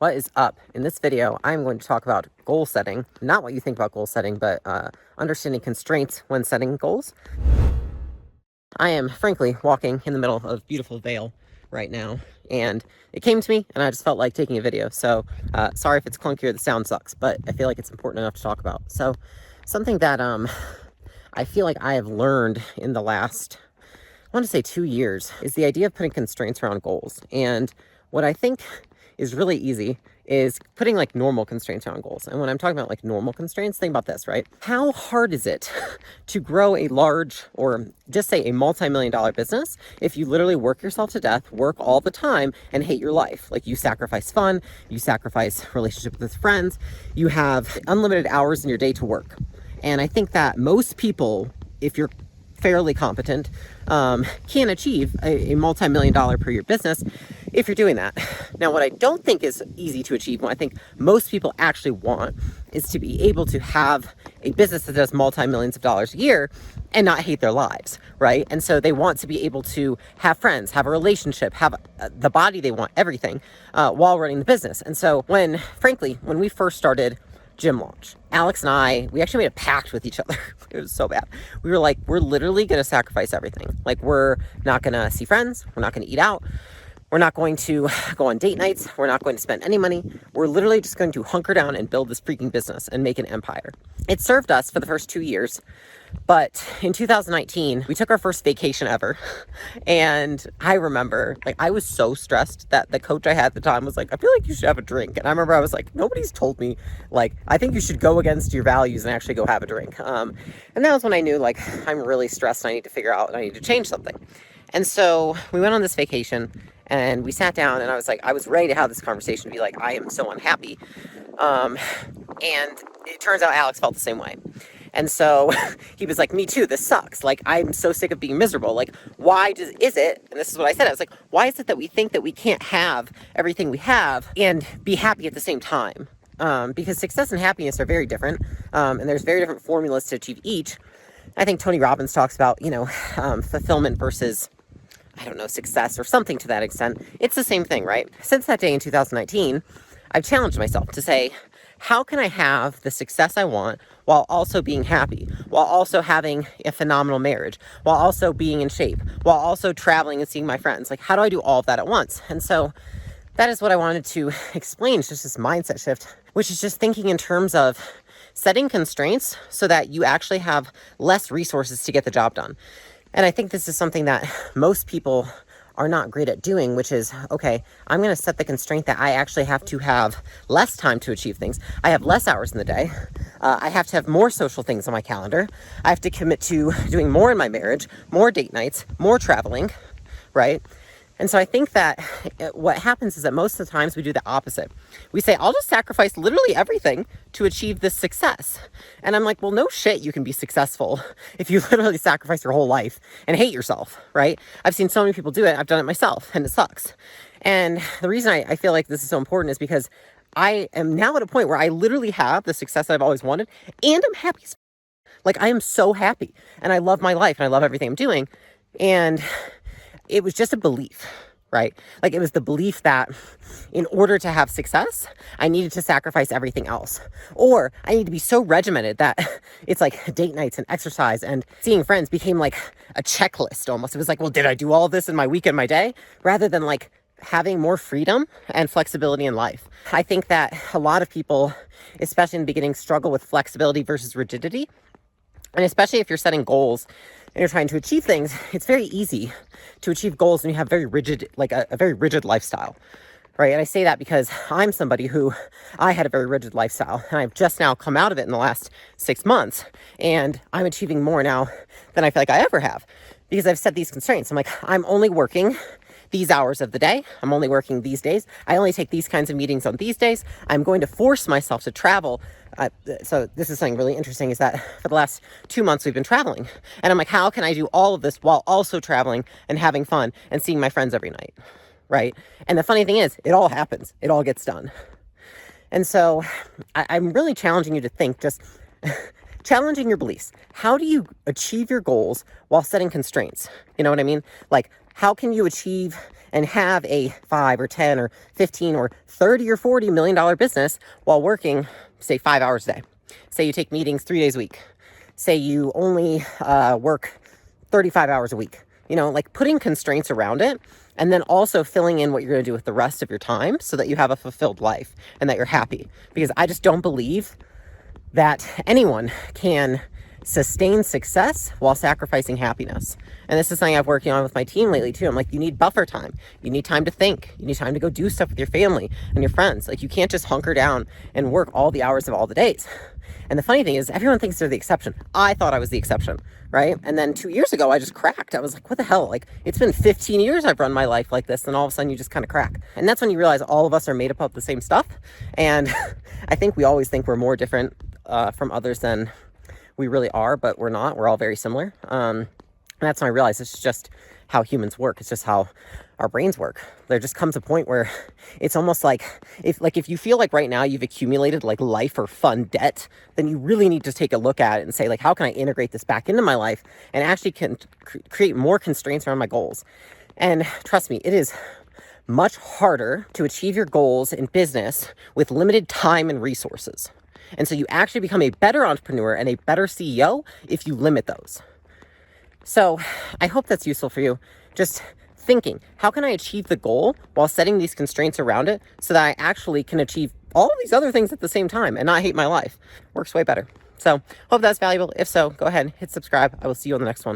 What is up? In this video, I'm going to talk about goal setting. Not what you think about goal setting, but understanding constraints when setting goals. I am, frankly, walking in the middle of beautiful Vale right now, and it came to me, and I just felt like taking a video. So, sorry if it's clunky or the sound sucks, but I feel like it's important enough to talk about. So, something that I feel like I have learned in the last, I want to say 2 years, is the idea of putting constraints around goals. And what I think is really easy is putting like normal constraints around goals. And when I'm talking about like normal constraints, think about this, right? How hard is it to grow a large, or just say a multi-million-dollar business if you literally work yourself to death, work all the time, and hate your life? Like, you sacrifice fun, you sacrifice relationship with friends, you have unlimited hours in your day to work. And I think that most people, if you're fairly competent, can achieve a multi-million-dollar per year business if you're doing that. Now, what I don't think is easy to achieve, what I think most people actually want, is to be able to have a business that does multi-millions of dollars a year and not hate their lives, right? And so they want to be able to have friends, have a relationship, have the body they want, everything, while running the business. And so frankly, when we first started Gym Launch, Alex and I, we actually made a pact with each other. It was so bad. We were like, we're literally going to sacrifice everything. Like, we're not going to see friends. We're not going to eat out. We're not going to go on date nights. We're not going to spend any money. We're literally just going to hunker down and build this freaking business and make an empire. It served us for the first 2 years. But in 2019, we took our first vacation ever. And I remember, like, I was so stressed that the coach I had at the time was like, I feel like you should have a drink. And I remember I was like, nobody's told me, like, I think you should go against your values and actually go have a drink. And that was when I knew, like, I'm really stressed and I need to figure out and I need to change something. And so we went on this vacation and we sat down and I was like, I was ready to have this conversation, to be like, I am so unhappy. And it turns out Alex felt the same way. And so he was like, me too, this sucks. Like, I'm so sick of being miserable. Like, is it, and this is what I said, I was like, why is it that we think that we can't have everything we have and be happy at the same time? Because success and happiness are very different. And there's very different formulas to achieve each. I think Tony Robbins talks about, fulfillment versus, I don't know, success or something to that extent. It's the same thing, right? Since that day in 2019, I've challenged myself to say, how can I have the success I want while also being happy, while also having a phenomenal marriage, while also being in shape, while also traveling and seeing my friends? Like, how do I do all of that at once? And so that is what I wanted to explain. It's just this mindset shift, which is just thinking in terms of setting constraints so that you actually have less resources to get the job done. And I think this is something that most people are not great at doing, which is, okay, I'm going to set the constraint that I actually have to have less time to achieve things. I have less hours in the day. I have to have more social things on my calendar. I have to commit to doing more in my marriage, more date nights, more traveling, right? And so I think that what happens is that most of the times we do the opposite. We say, I'll just sacrifice literally everything to achieve this success. And I'm like, well, no shit, you can be successful if you literally sacrifice your whole life and hate yourself, right? I've seen so many people do it. I've done it myself, and it sucks. And the reason I feel like this is so important is because I am now at a point where I literally have the success that I've always wanted, and I'm happy. Like, I am so happy, and I love my life, and I love everything I'm doing. And it was just a belief, right? Like, it was the belief that in order to have success, I needed to sacrifice everything else. Or I need to be so regimented that it's like date nights and exercise and seeing friends became like a checklist almost. It was like, well, did I do all of this in my week and my day? Rather than like having more freedom and flexibility in life. I think that a lot of people, especially in the beginning, struggle with flexibility versus rigidity. And especially if you're setting goals and you're trying to achieve things, it's very easy to achieve goals when you have very rigid, like a very rigid lifestyle, right? And I say that because I'm somebody who, I had a very rigid lifestyle, and I've just now come out of it in the last 6 months, and I'm achieving more now than I feel like I ever have, because I've set these constraints. I'm like, I'm only working these hours of the day. I'm only working these days. I only take these kinds of meetings on these days. I'm going to force myself to travel. So this is something really interesting, is that for the last 2 months we've been traveling, and I'm like, how can I do all of this while also traveling and having fun and seeing my friends every night, right? And the funny thing is, it all happens. It all gets done. And so I'm really challenging you to think, just challenging your beliefs. How do you achieve your goals while setting constraints? You know what I mean? Like, how can you achieve and have a 5 or 10 or 15 or 30 or $40 million business while working, say, 5 hours a day. Say you take meetings 3 days a week. Say you only work 35 hours a week. You know, like putting constraints around it and then also filling in what you're going to do with the rest of your time so that you have a fulfilled life and that you're happy. Because I just don't believe that anyone can sustain success while sacrificing happiness. And this is something I've working on with my team lately too. I'm like, you need buffer time. You need time to think. You need time to go do stuff with your family and your friends. Like, you can't just hunker down and work all the hours of all the days. And the funny thing is, everyone thinks they're the exception. I thought I was the exception, right? And then 2 years ago, I just cracked. I was like, what the hell? Like, it's been 15 years I've run my life like this, and all of a sudden you just kind of crack. And that's when you realize all of us are made up of the same stuff. And I think we always think we're more different from others than we really are, but we're not. We're all very similar. And that's when I realized it's just how humans work. It's just how our brains work. There just comes a point where it's almost like if you feel like right now you've accumulated like life or fun debt, then you really need to take a look at it and say, like, how can I integrate this back into my life and actually can create more constraints around my goals? And trust me, it is much harder to achieve your goals in business with limited time and resources. And so you actually become a better entrepreneur and a better CEO if you limit those. So I hope that's useful for you. Just thinking, how can I achieve the goal while setting these constraints around it so that I actually can achieve all of these other things at the same time and not hate my life? Works way better. So hope that's valuable. If so, go ahead, hit subscribe. I will see you on the next one.